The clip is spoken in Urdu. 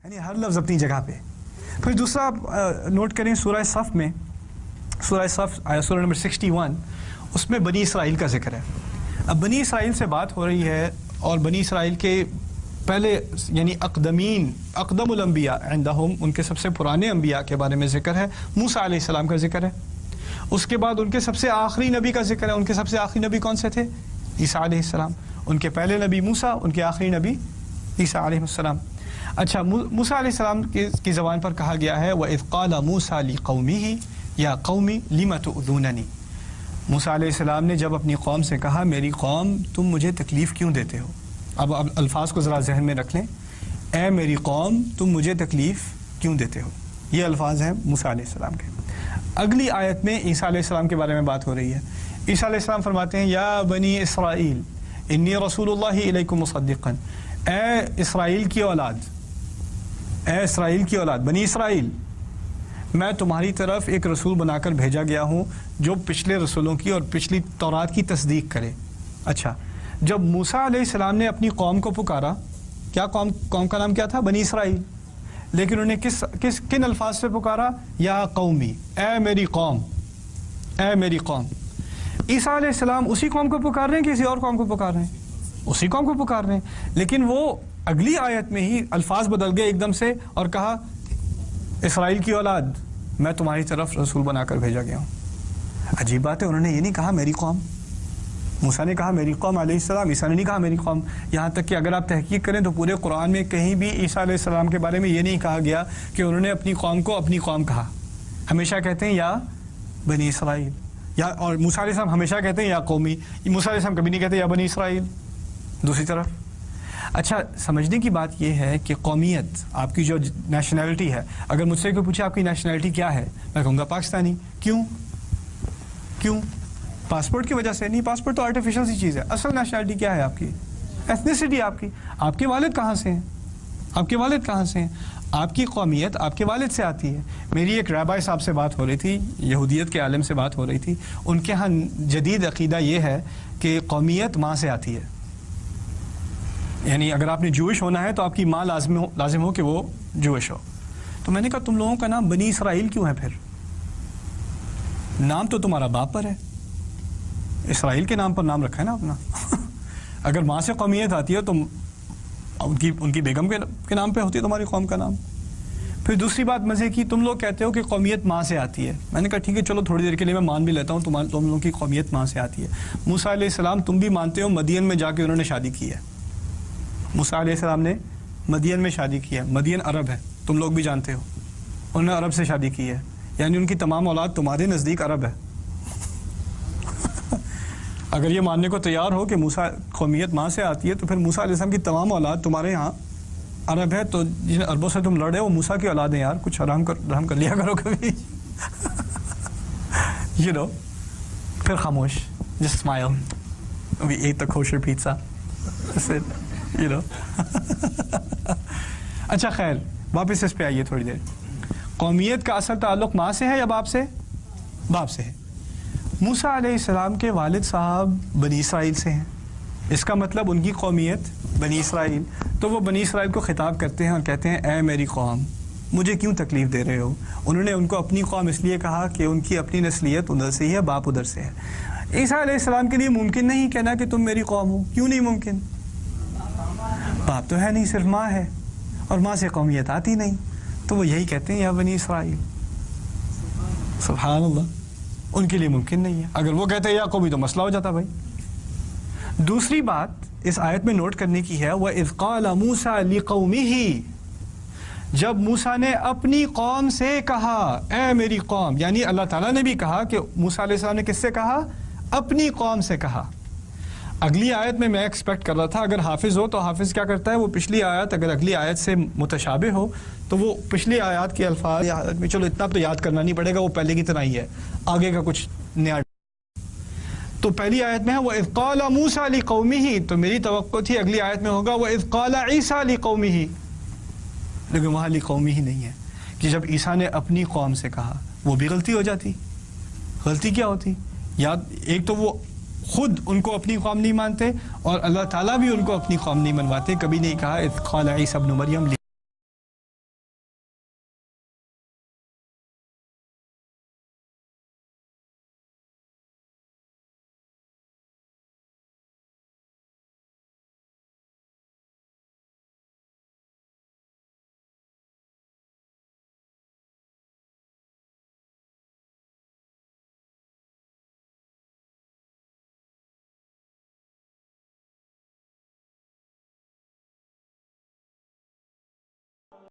یعنی ہر لفظ اپنی جگہ پہ. پھر دوسرا نوٹ کریں سورہ صف میں، سورہ صف سورہ نمبر 61، اس میں بنی اسرائیل کا ذکر ہے. اب بنی اسرائیل سے بات ہو رہی ہے اور بنی اسرائیل کے پہلے یعنی اقدم الانبیاء عندہم، ان کے سب سے پرانے انبیاء کے بارے میں ذکر ہے. موسیٰ علیہ السلام کا ذکر ہے. اس کے بعد ان کے سب سے آخری نبی کا ذکر ہے. ان کے سب سے آخری نبی کون سے تھے؟ عیسیٰ علیہ السلام. ان کے پہلے نبی موسیٰ، ان کے آخری نبی عیسیٰ علیہ السلام. اچھا، موسیٰ علیہ السلام کی زبان پر کہا گیا ہے وَإِذْ قَالَ مُوسَىٰ لِقَوْمِهِ يَا قَوْمِ لِمَ تُؤْذُونَنِي. موسیٰ علیہ السلام نے جب اپنی قوم سے کہا میری قوم تم مجھے تکلیف کیوں دیتے ہو. اب الفاظ کو ذرا ذہن میں رکھ لیں. اے میری قوم تم مجھے تکلیف کیوں دیتے ہو. یہ الفاظ ہیں موسیٰ علیہ السلام کے. اگلی آیت میں عیسیٰ علیہ السلام کے بارے میں بات ہو رہی ہے. عیسیٰ علیہ السلام فرماتے ہیں یا بنی اسرائیل انی رسول اللہ الیکم مصدقا. اے اسرائیل کی اولاد، اے اسرائیل کی اولاد، بنی اسرائیل، میں تمہاری طرف ایک رسول بنا کر بھیجا گیا ہوں جو پچھلے رسولوں کی اور پچھلی تورات کی تصدیق کرے. اچھا، جب موسیٰ علیہ السلام نے اپنی قوم کو پکارا، کیا قوم کا نام کیا تھا؟ بنی اسرائیل. لیکن انہیں کن الفاظ سے پکارا؟ یا قومی، اے میری قوم، اے میری قوم. عیسیٰ علیہ السلام اسی قوم کو پکار رہے ہیں کہ کسی اور قوم کو پکار رہے ہیں؟ اسی قوم کو پکار رہے ہیں. لیکن وہ اگلی آیت میں ہی الفاظ بدل گئے ایک دم سے اور کہا اسرائیل کی اولاد میں تمہاری طرف رسول بنا کر بھیجا گیا ہوں. عجیب بات ہے، انہوں نے یہ نہیں کہا میری قوم. موسیٰ نے کہا میری قوم علیہ السلام، عیسیٰ نے نہیں کہا میری قوم. یہاں تک کہ اگر آپ تحقیق کریں تو پورے قرآن میں کہیں بھی عیسیٰ علیہ السلام کے بارے میں یہ نہیں کہا گیا کہ انہوں نے اپنی قوم کو اپنی قوم کہا. ہمیشہ کہتے ہیں یا بنی اسرائیل، یا اور موسیٰ علیہ السلام ہمیشہ کہتے ہیں یا قومی. موسیٰ علیہ السلام کبھی نہیں کہتے یا بنی اسرائیل. دوسری طرف اچھا سمجھنے کی بات یہ ہے کہ قومیت آپ کی جو نیشنلٹی ہے، اگر مجھ سے کوئی پوچھے آپ کی نیشنلٹی کیا ہے، میں کہوں گا پاکستانی. کیوں؟ پاسپورٹ کی وجہ سے نہیں. پاسپورٹ تو آرٹیفیشل سی چیز ہے. اصل نیشنلٹی کیا ہے آپ کی؟ ایتھنیسٹی آپ کی. آپ کے والد کہاں سے ہیں؟ آپ کے والد کہاں سے ہیں؟ آپ کی قومیت آپ کے والد سے آتی ہے. میری ایک رابع صاحب سے بات ہو رہی تھی، یہودیت کے عالم سے بات ہو رہی تھی. ان کے ہاں جدید عقیدہ یہ ہے کہ قومیت ماں سے آتی ہے. یعنی اگر آپ نے جوش ہونا ہے تو آپ کی ماں لازم ہو کہ وہ جوش ہو. تو میں نے کہا تم لوگوں کا نام بنی اسرائیل کیوں ہے؟ پھر نام تو تمہارا باپ پر ہے، اسرائیل کے نام پر نام رکھا ہے نا اپنا. اگر ماں سے قومیت آتی ہے تو ان کی بیگم کے نام پہ ہوتی ہے تمہاری قوم کا نام. پھر دوسری بات مزے کی، تم لوگ کہتے ہو کہ قومیت ماں سے آتی ہے. میں نے کہا ٹھیک ہے چلو تھوڑی دیر کے لیے میں مان بھی لیتا ہوں تم لوگوں کی قومیت ماں سے آتی ہے. موسیٰ علیہ السلام تم بھی مانتے ہو مدین میں جا کے انہوں نے شادی کی ہے. موسیٰ علیہ السلام نے مدین میں شادی کی ہے. مدین عرب ہے، تم لوگ بھی جانتے ہو. انہوں نے عرب سے شادی کی ہے، یعنی ان کی تمام اولاد تمہارے نزدیک عرب ہے. اگر یہ ماننے کو تیار ہو کہ موسیٰ قومیت ماں سے آتی ہے تو پھر موسیٰ علیہ السلام کی تمام اولاد تمہارے یہاں عرب ہے. تو جن عربوں سے تم لڑے وہ موسیٰ کی اولاد ہیں یار، کچھ رحم کر لیا کرو کبھی. پھر خاموش. Just smile. We ate the kosher pizza. That's it. اچھا خیر، واپس اس پہ آئیے تھوڑی دیر. قومیت کا اصل تعلق ماں سے ہے یا باپ سے؟ باپ سے ہے. موسیٰ علیہ السلام کے والد صاحب بنی اسرائیل سے ہیں، اس کا مطلب ان کی قومیت بنی اسرائیل. تو وہ بنی اسرائیل کو خطاب کرتے ہیں اور کہتے ہیں اے میری قوم مجھے کیوں تکلیف دے رہے ہو. انہوں نے ان کو اپنی قوم اس لیے کہا کہ ان کی اپنی نسلیت ادھر سے ہی ہے، باپ ادھر سے ہے. عیسیٰ علیہ السلام کے لیے ممکن نہیں کہنا کہ تم میری قوم ہو. کیوں نہیں ممکن؟ باپ تو ہے نہیں، صرف ماں ہے اور ماں سے قومیت آتی نہیں. تو وہ یہی کہتے ہیں یا بنی اسرائیل. سبحان اللہ، ان کے لیے ممکن نہیں ہے. اگر وہ کہتے ہیں یا قومی تو مسئلہ ہو جاتا بھائی. دوسری بات اس آیت میں نوٹ کرنے کی ہے وَإِذْ قَالَ مُوسَىٰ لِقَوْمِهِ، جب موسیٰ نے اپنی قوم سے کہا اے میری قوم، یعنی اللہ تعالیٰ نے بھی کہا کہ موسیٰ علیہ السلام نے کس سے کہا؟ اپنی قوم سے کہا. اگلی آیت میں ایکسپیکٹ کر رہا تھا اگر حافظ ہو تو حافظ کیا کرتا ہے، وہ پچھلی آیت اگر اگلی آیت سے متشابہ ہو تو وہ پچھلی آیات کے الفاظ میں چلو اتنا تو یاد کرنا نہیں پڑے گا، وہ پہلے کی طرح ہی ہے، آگے کا کچھ نیا. تو پہلی آیت میں ہے وَإِذْ قَالَ مُوسَىٰ لِقَوْمِهِ، تو میری توقع تھی اگلی آیت میں ہوگا وَإِذْ قَالَ عِيسَىٰ لِقَوْمِهِ، لیکن وہاں لِقَوْمِهِ نہیں ہے کہ جب عیسیٰ نے اپنی قوم سے کہا وہ بھی غلطی ہو جاتی. غلطی کیا ہوتی؟ یا ایک تو وہ خود ان کو اپنی قوم نہیں مانتے اور اللہ تعالیٰ بھی ان کو اپنی قوم نہیں منواتے. کبھی نہیں کہا اذ قال عیسی ابن مریم